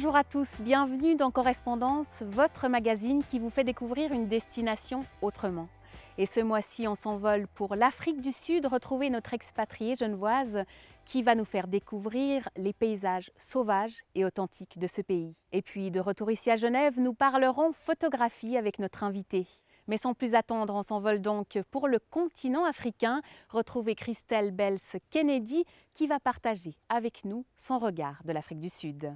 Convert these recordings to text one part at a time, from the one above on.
Bonjour à tous, bienvenue dans Correspondance, votre magazine qui vous fait découvrir une destination autrement. Et ce mois-ci, on s'envole pour l'Afrique du Sud, retrouver notre expatriée genevoise qui va nous faire découvrir les paysages sauvages et authentiques de ce pays. Et puis, de retour ici à Genève, nous parlerons photographie avec notre invitée. Mais sans plus attendre, on s'envole donc pour le continent africain, retrouver Christelle Belz-Kennedy qui va partager avec nous son regard de l'Afrique du Sud.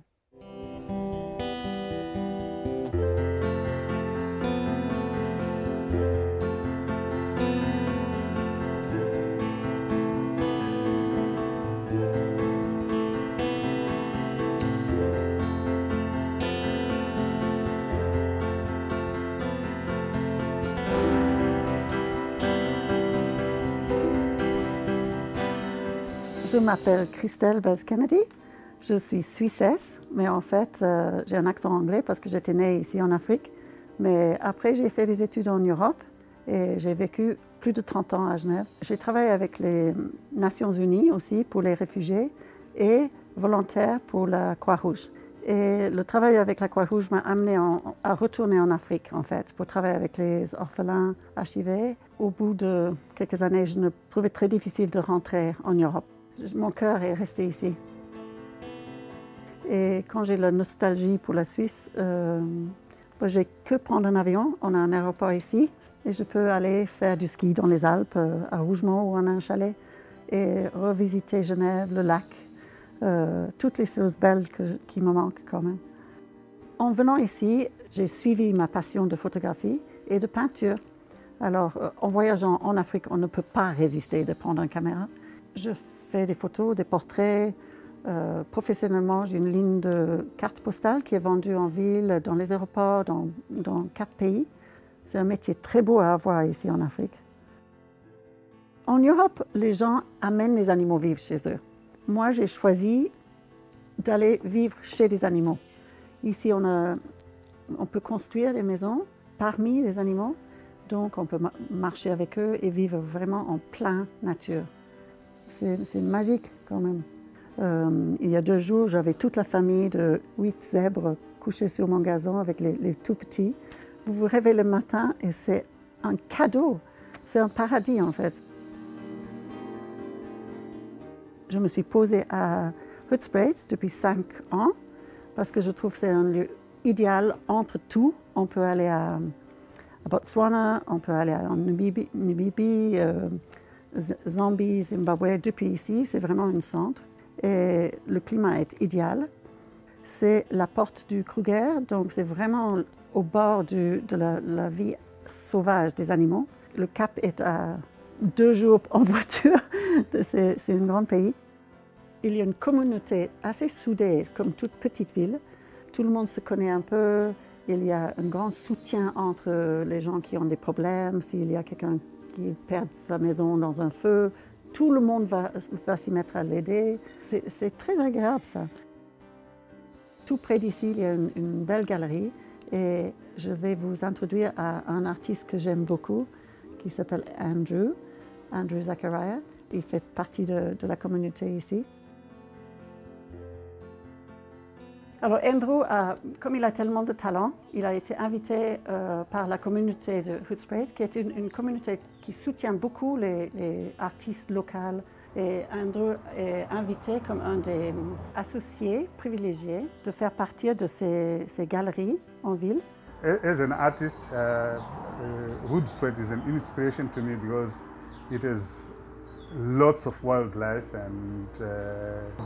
Je m'appelle Christelle Belz-Kennedy, je suis suissesse, mais en fait j'ai un accent anglais parce que j'étais née ici en Afrique. Mais après j'ai fait des études en Europe et j'ai vécu plus de 30 ans à Genève. J'ai travaillé avec les Nations Unies aussi pour les réfugiés et volontaire pour la Croix-Rouge. Et le travail avec la Croix-Rouge m'a amené à retourner en Afrique en fait, pour travailler avec les orphelins archivés. Au bout de quelques années, je me trouvais très difficile de rentrer en Europe. Mon cœur est resté ici. Et quand j'ai la nostalgie pour la Suisse, j'ai que prendre un avion. On a un aéroport ici et je peux aller faire du ski dans les Alpes, à Rougemont où on a un chalet, et revisiter Genève, le lac, toutes les choses belles qui me manquent quand même. En venant ici, j'ai suivi ma passion de photographie et de peinture. Alors, en voyageant en Afrique, on ne peut pas résister de prendre une caméra. Je fais des photos, des portraits. Professionnellement, j'ai une ligne de cartes postales qui est vendue en ville, dans les aéroports, dans 4 pays. C'est un métier très beau à avoir ici en Afrique. En Europe, les gens amènent les animaux vivre chez eux. Moi, j'ai choisi d'aller vivre chez des animaux. Ici, on peut construire des maisons parmi les animaux, donc on peut marcher avec eux et vivre vraiment en pleine nature. C'est magique quand même. Il y a 2 jours, j'avais toute la famille de 8 zèbres couchés sur mon gazon avec les tout petits. Vous vous réveillez le matin et c'est un cadeau. C'est un paradis en fait. Je me suis posée à Hoedspruit depuis 5 ans parce que je trouve que c'est un lieu idéal entre tout. On peut aller à Botswana, on peut aller en Namibie, Zambie, Zimbabwe, depuis ici, c'est vraiment un centre. Et le climat est idéal. C'est la porte du Kruger, donc c'est vraiment au bord de la vie sauvage des animaux. Le Cap est à 2 jours en voiture, c'est un grand pays. Il y a une communauté assez soudée, comme toute petite ville. Tout le monde se connaît un peu. Il y a un grand soutien entre les gens qui ont des problèmes. S'il y a quelqu'un qui perd sa maison dans un feu, tout le monde va s'y mettre à l'aider. C'est très agréable ça. Tout près d'ici, il y a une belle galerie et je vais vous introduire à un artiste que j'aime beaucoup qui s'appelle Andrew Zachariah. Il fait partie de la communauté ici. Alors Andrew, comme il a tellement de talent, il a été invité par la communauté de Hoedspruit, qui est une communauté qui soutient beaucoup les artistes locaux. Et Andrew est invité comme un des associés privilégiés de faire partie de ces galeries en ville. As an artist, Hoedspruit is an inspiration to me because it has lots of wildlife and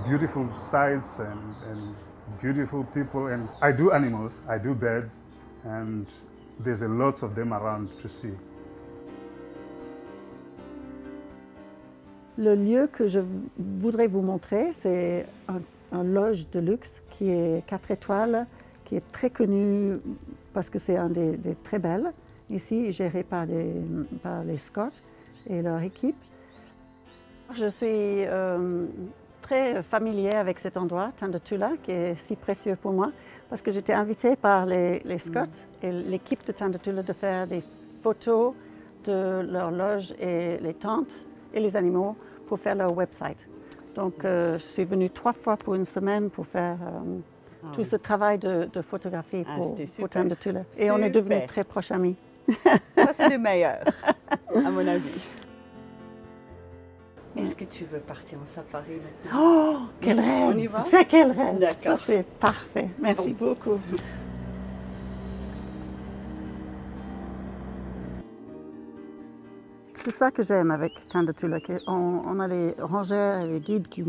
beautiful sights and beautiful people. And I do animals, I do birds, and there's a lot of them around to see. Le lieu que je voudrais vous montrer, c'est un loge de luxe qui est 4 étoiles, qui est très connu parce que c'est un des très belles. Ici, géré par les Scots et leur équipe. Je suis très familier avec cet endroit, Tandatula, qui est si précieux pour moi, parce que j'étais invitée par les Scots et l'équipe de Tandatula de faire des photos de leur loge et les tentes et les animaux pour faire leur website. Donc je suis venue 3 fois pour une semaine pour faire tout ce travail de photographie pour Tandetula. Et on est devenus très proches amis. Ça, c'est le meilleur, à mon avis. Est-ce que tu veux partir en safari maintenant? Oh, quel rêve! On y va? Quel rêve! D'accord. Ça, c'est parfait. Merci beaucoup. C'est ça que j'aime avec Tandetula, qu'on a les rangers et les guides qui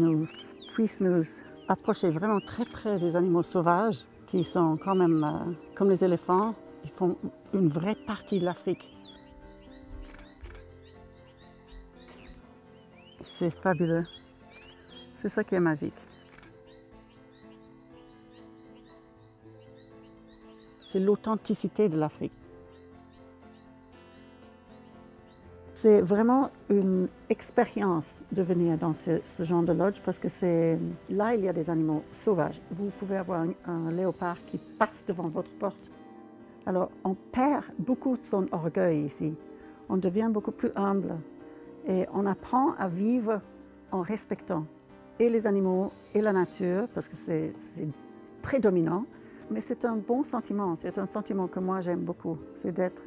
puissent nous approcher vraiment très près des animaux sauvages, qui sont quand même, comme les éléphants, ils font une vraie partie de l'Afrique. C'est fabuleux. C'est ça qui est magique. C'est l'authenticité de l'Afrique. C'est vraiment une expérience de venir dans ce genre de lodge parce que là, il y a des animaux sauvages. Vous pouvez avoir un léopard qui passe devant votre porte. Alors, on perd beaucoup de son orgueil ici. On devient beaucoup plus humble et on apprend à vivre en respectant et les animaux et la nature parce que c'est prédominant. Mais c'est un bon sentiment. C'est un sentiment que moi, j'aime beaucoup. C'est d'être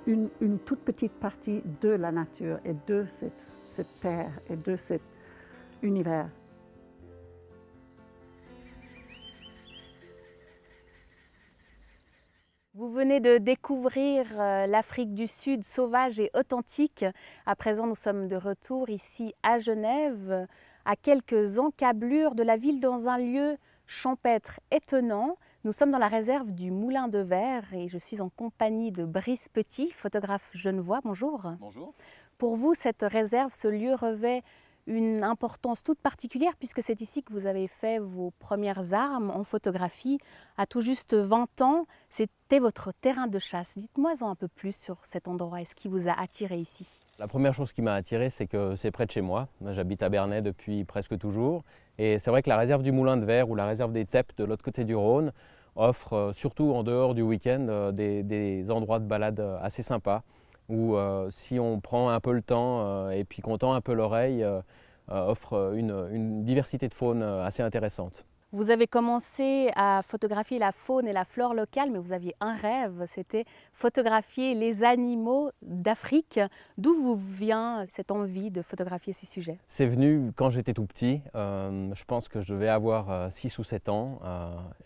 une toute petite partie de la nature et de cette terre et de cet univers. Vous venez de découvrir l'Afrique du Sud sauvage et authentique. À présent, nous sommes de retour ici à Genève, à quelques encablures de la ville, dans un lieu champêtre étonnant. Nous sommes dans la réserve du Moulin de Verre et je suis en compagnie de Brice Petit, photographe genevois. Bonjour. Bonjour. Pour vous, cette réserve, ce lieu revêt une importance toute particulière puisque c'est ici que vous avez fait vos premières armes en photographie. À tout juste 20 ans, c'était votre terrain de chasse. Dites-moi un peu plus sur cet endroit et ce qui vous a attiré ici. La première chose qui m'a attiré, c'est que c'est près de chez moi. J'habite à Bernay depuis presque toujours. Et c'est vrai que la réserve du Moulin de Verre ou la réserve des Teps de l'autre côté du Rhône offre, surtout en dehors du week-end, des endroits de balade assez sympas où si on prend un peu le temps et puis qu'on tend un peu l'oreille, offre une diversité de faune assez intéressante. Vous avez commencé à photographier la faune et la flore locale, mais vous aviez un rêve, c'était photographier les animaux d'Afrique. D'où vous vient cette envie de photographier ces sujets? C'est venu quand j'étais tout petit. Je pense que je devais avoir 6 ou 7 ans.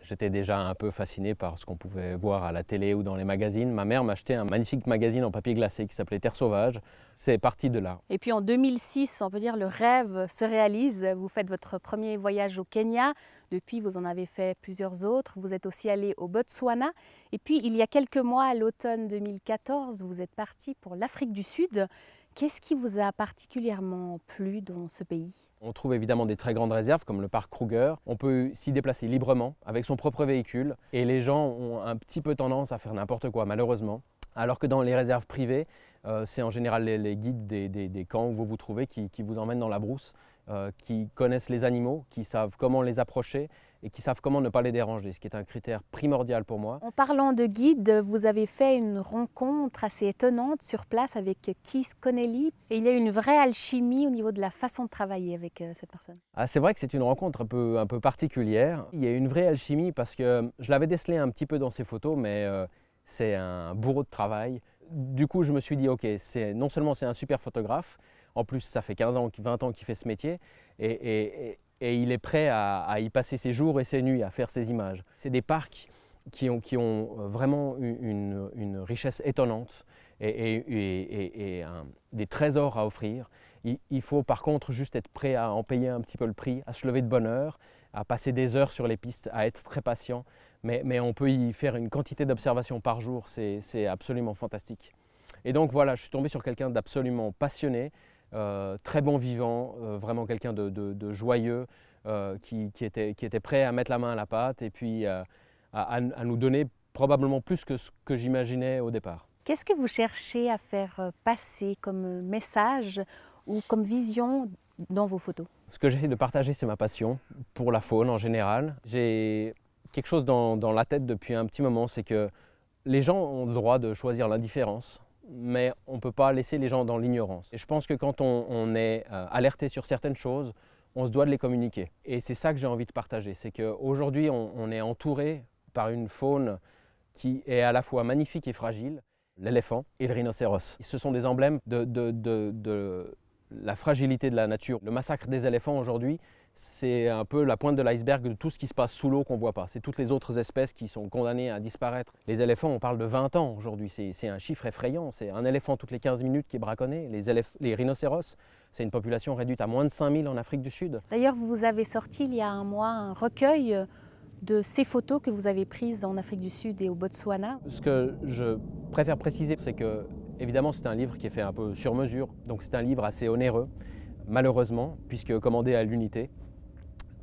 J'étais déjà un peu fasciné par ce qu'on pouvait voir à la télé ou dans les magazines. Ma mère m'a acheté un magnifique magazine en papier glacé qui s'appelait Terre sauvage. C'est parti de là. Et puis en 2006, on peut dire le rêve se réalise. Vous faites votre premier voyage au Kenya. Depuis, vous en avez fait plusieurs autres. Vous êtes aussi allé au Botswana. Et puis, il y a quelques mois, à l'automne 2014, vous êtes parti pour l'Afrique du Sud. Qu'est-ce qui vous a particulièrement plu dans ce pays? On trouve évidemment des très grandes réserves comme le parc Kruger. On peut s'y déplacer librement avec son propre véhicule. Et les gens ont un petit peu tendance à faire n'importe quoi, malheureusement. Alors que dans les réserves privées, c'est en général les guides des camps où vous vous trouvez qui vous emmènent dans la brousse, qui connaissent les animaux, qui savent comment les approcher et qui savent comment ne pas les déranger, ce qui est un critère primordial pour moi. En parlant de guide, vous avez fait une rencontre assez étonnante sur place avec Keith Connelly. Et il y a eu une vraie alchimie au niveau de la façon de travailler avec cette personne. Ah, c'est vrai que c'est une rencontre un peu particulière. Il y a une vraie alchimie parce que je l'avais décelé un petit peu dans ses photos, mais c'est un bourreau de travail. Du coup, je me suis dit, ok, non seulement c'est un super photographe, en plus ça fait 15 ans, 20 ans qu'il fait ce métier, et il est prêt à y passer ses jours et ses nuits, à faire ses images. C'est des parcs qui ont vraiment une richesse étonnante et des trésors à offrir. Il faut par contre juste être prêt à en payer un petit peu le prix, à se lever de bonne heure, à passer des heures sur les pistes, à être très patient. Mais on peut y faire une quantité d'observations par jour, c'est absolument fantastique. Et donc voilà, je suis tombé sur quelqu'un d'absolument passionné, très bon vivant, vraiment quelqu'un de joyeux, qui était prêt à mettre la main à la pâte et puis à nous donner probablement plus que ce que j'imaginais au départ. Qu'est-ce que vous cherchez à faire passer comme message ou comme vision dans vos photos? Ce que j'essaie de partager, c'est ma passion pour la faune en général. J'ai quelque chose dans la tête depuis un petit moment, c'est que les gens ont le droit de choisir l'indifférence, mais on ne peut pas laisser les gens dans l'ignorance. Et je pense que quand on est alerté sur certaines choses, on se doit de les communiquer. Et c'est ça que j'ai envie de partager, c'est qu'aujourd'hui on est entouré par une faune qui est à la fois magnifique et fragile, l'éléphant et le rhinocéros. Ce sont des emblèmes de la fragilité de la nature. Le massacre des éléphants aujourd'hui, c'est un peu la pointe de l'iceberg de tout ce qui se passe sous l'eau qu'on ne voit pas. C'est toutes les autres espèces qui sont condamnées à disparaître. Les éléphants, on parle de 20 ans aujourd'hui, c'est un chiffre effrayant. C'est un éléphant toutes les 15 minutes qui est braconné. Les rhinocéros, c'est une population réduite à moins de 5000 en Afrique du Sud. D'ailleurs, vous avez sorti il y a un mois un recueil de ces photos que vous avez prises en Afrique du Sud et au Botswana. Ce que je préfère préciser, c'est que, évidemment, c'est un livre qui est fait un peu sur mesure. Donc c'est un livre assez onéreux, malheureusement, puisque commandé à l'unité.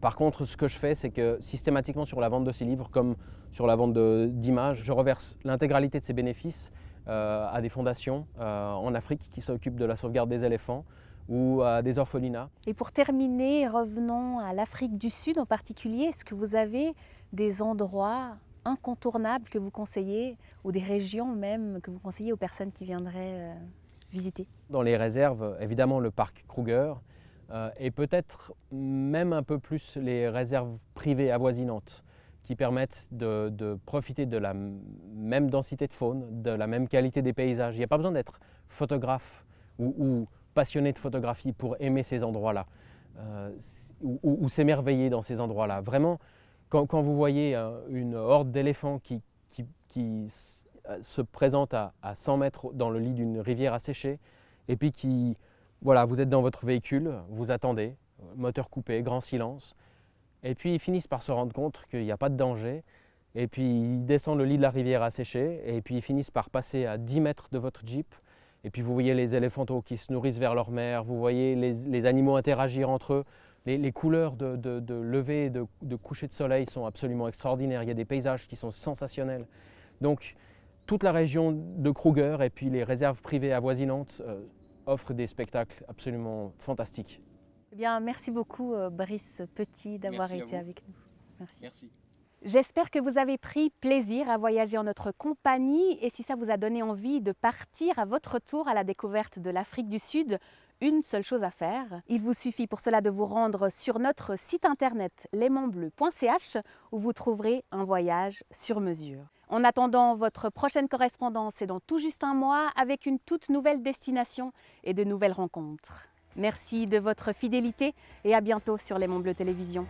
Par contre, ce que je fais, c'est que systématiquement sur la vente de ces livres, comme sur la vente d'images, je reverse l'intégralité de ces bénéfices à des fondations en Afrique qui s'occupent de la sauvegarde des éléphants ou à des orphelinats. Et pour terminer, revenons à l'Afrique du Sud en particulier. Est-ce que vous avez des endroits incontournables que vous conseillez, ou des régions même que vous conseillez aux personnes qui viendraient visiter? Dans les réserves, évidemment le parc Kruger, et peut-être même un peu plus les réserves privées avoisinantes qui permettent de profiter de la même densité de faune, de la même qualité des paysages. Il n'y a pas besoin d'être photographe ou passionné de photographie pour aimer ces endroits-là ou s'émerveiller dans ces endroits-là. Vraiment, quand vous voyez une horde d'éléphants qui se présente à 100 mètres dans le lit d'une rivière asséchée et puis voilà, vous êtes dans votre véhicule, vous attendez, moteur coupé, grand silence, et puis ils finissent par se rendre compte qu'il n'y a pas de danger, et puis ils descendent le lit de la rivière asséchée, et puis ils finissent par passer à 10 mètres de votre Jeep, et puis vous voyez les éléphanteaux qui se nourrissent vers leur mère, vous voyez les animaux interagir entre eux, les couleurs de lever et de coucher de soleil sont absolument extraordinaires, il y a des paysages qui sont sensationnels. Donc toute la région de Kruger et puis les réserves privées avoisinantes offrent des spectacles absolument fantastiques. Eh bien, merci beaucoup Brice Petit d'avoir été avec nous. Merci. Merci. J'espère que vous avez pris plaisir à voyager en notre compagnie, et si ça vous a donné envie de partir à votre tour à la découverte de l'Afrique du Sud, une seule chose à faire. Il vous suffit pour cela de vous rendre sur notre site internet lesmontsbleus.ch où vous trouverez un voyage sur mesure. En attendant, votre prochaine correspondance est dans tout juste un mois avec une toute nouvelle destination et de nouvelles rencontres. Merci de votre fidélité et à bientôt sur Les Monts Bleus Télévision.